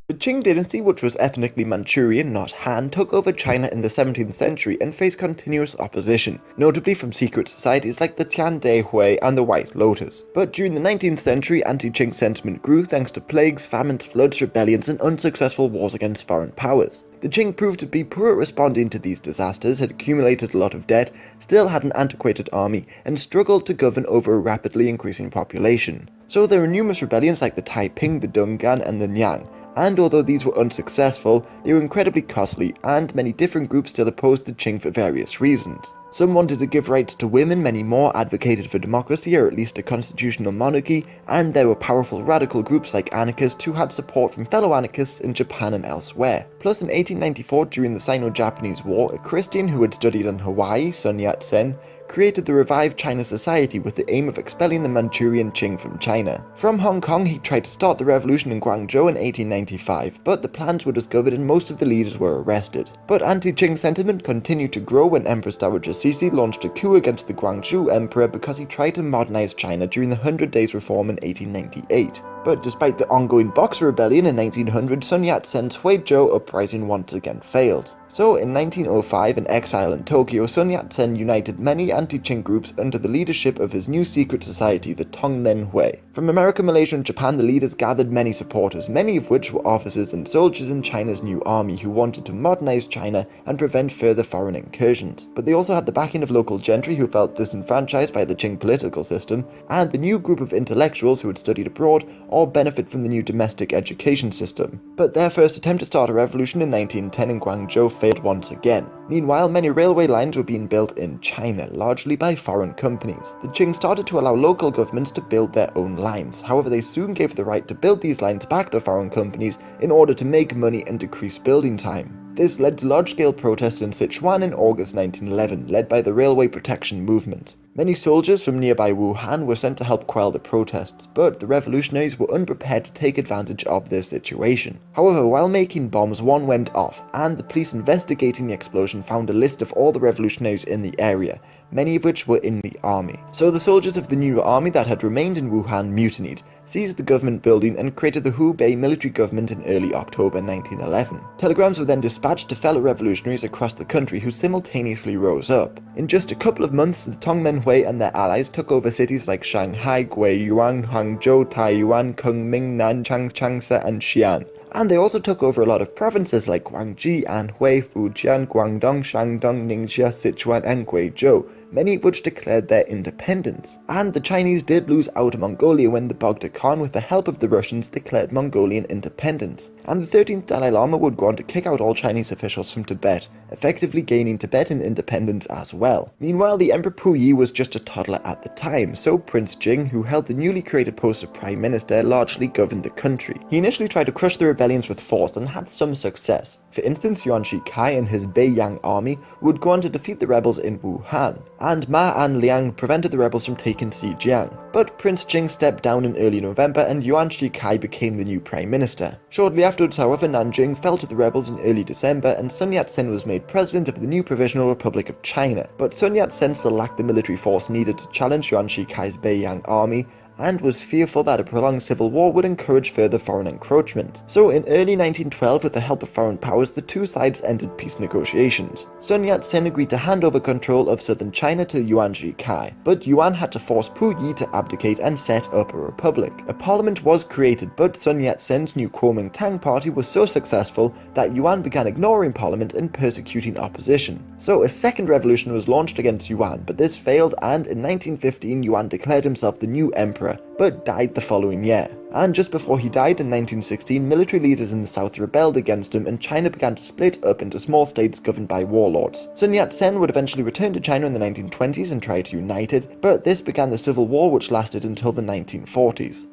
The Qing dynasty, which was ethnically Manchurian, not Han, took over China in the 17th century and faced continuous opposition, notably from secret societies like the Tian Dai Hui and the White Lotus. But during the 19th century, anti-Qing sentiment grew thanks to plagues, famines, floods, rebellions, and unsuccessful wars against foreign powers. The Qing proved to be poor at responding to these disasters, had accumulated a lot of debt, still had an antiquated army, and struggled to govern over a rapidly increasing population. So there were numerous rebellions like the Taiping, the Dungan, and the Niang. And although these were unsuccessful, they were incredibly costly, and many different groups still opposed the Qing for various reasons. Some wanted to give rights to women, many more advocated for democracy or at least a constitutional monarchy, and there were powerful radical groups like anarchists who had support from fellow anarchists in Japan and elsewhere. Plus in 1894, during the Sino-Japanese War, a Christian who had studied in Hawaii, Sun Yat-sen, created the revived China Society with the aim of expelling the Manchurian Qing from China. From Hong Kong, he tried to start the revolution in Guangzhou in 1895, but the plans were discovered and most of the leaders were arrested. But anti-Qing sentiment continued to grow when Empress Dowager Cixi launched a coup against the Guangzhou Emperor because he tried to modernize China during the 100 Days Reform in 1898. But despite the ongoing Boxer Rebellion in 1900, Sun Yat-sen's Huizhou uprising once again failed. So in 1905, in exile in Tokyo, Sun Yat-sen united many anti-Qing groups under the leadership of his new secret society, the Tongmen Hui. From America, Malaysia, and Japan, the leaders gathered many supporters, many of which were officers and soldiers in China's new army who wanted to modernize China and prevent further foreign incursions. But they also had the backing of local gentry who felt disenfranchised by the Qing political system, and the new group of intellectuals who had studied abroad or benefit from the new domestic education system. But their first attempt to start a revolution in 1910 in Guangzhou failed once again. Meanwhile, many railway lines were being built in China, largely by foreign companies. The Qing started to allow local governments to build their own lines. However, they soon gave the right to build these lines back to foreign companies in order to make money and decrease building time. This led to large-scale protests in Sichuan in August 1911, led by the Railway Protection Movement. Many soldiers from nearby Wuhan were sent to help quell the protests, but the revolutionaries were unprepared to take advantage of this situation. However, while making bombs, one went off, and the police investigating the explosion found a list of all the revolutionaries in the area, many of which were in the army. So the soldiers of the new army that had remained in Wuhan mutinied, seized the government building, and created the Hubei military government in early October 1911. Telegrams were then dispatched to fellow revolutionaries across the country who simultaneously rose up. In just a couple of months, the Tongmen Hui and their allies took over cities like Shanghai, Guiyuan, Hangzhou, Taiyuan, Kunming, Nanchang, Changsha, and Xi'an. And they also took over a lot of provinces like Guangxi, Anhui, Fujian, Guangdong, Shandong, Ningxia, Sichuan, and Guizhou, many of which declared their independence. And the Chinese did lose Outer Mongolia when the Bogd Khan, with the help of the Russians, declared Mongolian independence. And the 13th Dalai Lama would go on to kick out all Chinese officials from Tibet, effectively gaining Tibetan independence as well. Meanwhile, the Emperor Puyi was just a toddler at the time, so Prince Jing, who held the newly created post of Prime Minister, largely governed the country. He initially tried to crush the rebellions with force and had some success. For instance, Yuan Shikai and his Beiyang army would go on to defeat the rebels in Wuhan, and Ma Anliang prevented the rebels from taking Xinjiang. But Prince Jing stepped down in early November and Yuan Shikai became the new prime minister. Shortly afterwards, however, Nanjing fell to the rebels in early December and Sun Yat-sen was made president of the new Provisional Republic of China. But Sun Yat-sen still lacked the military force needed to challenge Yuan Shikai's Beiyang army, and was fearful that a prolonged civil war would encourage further foreign encroachment. So in early 1912, with the help of foreign powers, the two sides entered peace negotiations. Sun Yat-sen agreed to hand over control of southern China to Yuan Shikai, but Yuan had to force Puyi to abdicate and set up a republic. A parliament was created, but Sun Yat-sen's new Kuomintang party was so successful that Yuan began ignoring parliament and persecuting opposition. So a second revolution was launched against Yuan, but this failed, and in 1915 Yuan declared himself the new emperor, but died the following year. And just before he died in 1916, military leaders in the south rebelled against him and China began to split up into small states governed by warlords. Sun Yat-sen would eventually return to China in the 1920s and try to unite it, but this began the Civil War, which lasted until the 1940s.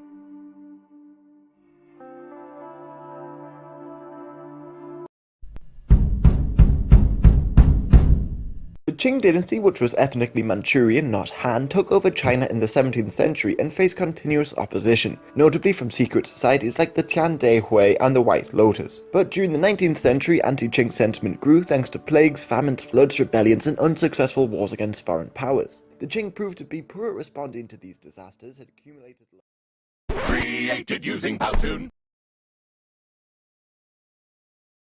The Qing dynasty, which was ethnically Manchurian, not Han, took over China in the 17th century and faced continuous opposition, notably from secret societies like the Tian Dai Hui and the White Lotus. But during the 19th century, anti-Qing sentiment grew thanks to plagues, famines, floods, rebellions, and unsuccessful wars against foreign powers. The Qing proved to be poor at responding to these disasters, had accumulated... Created using Powtoon.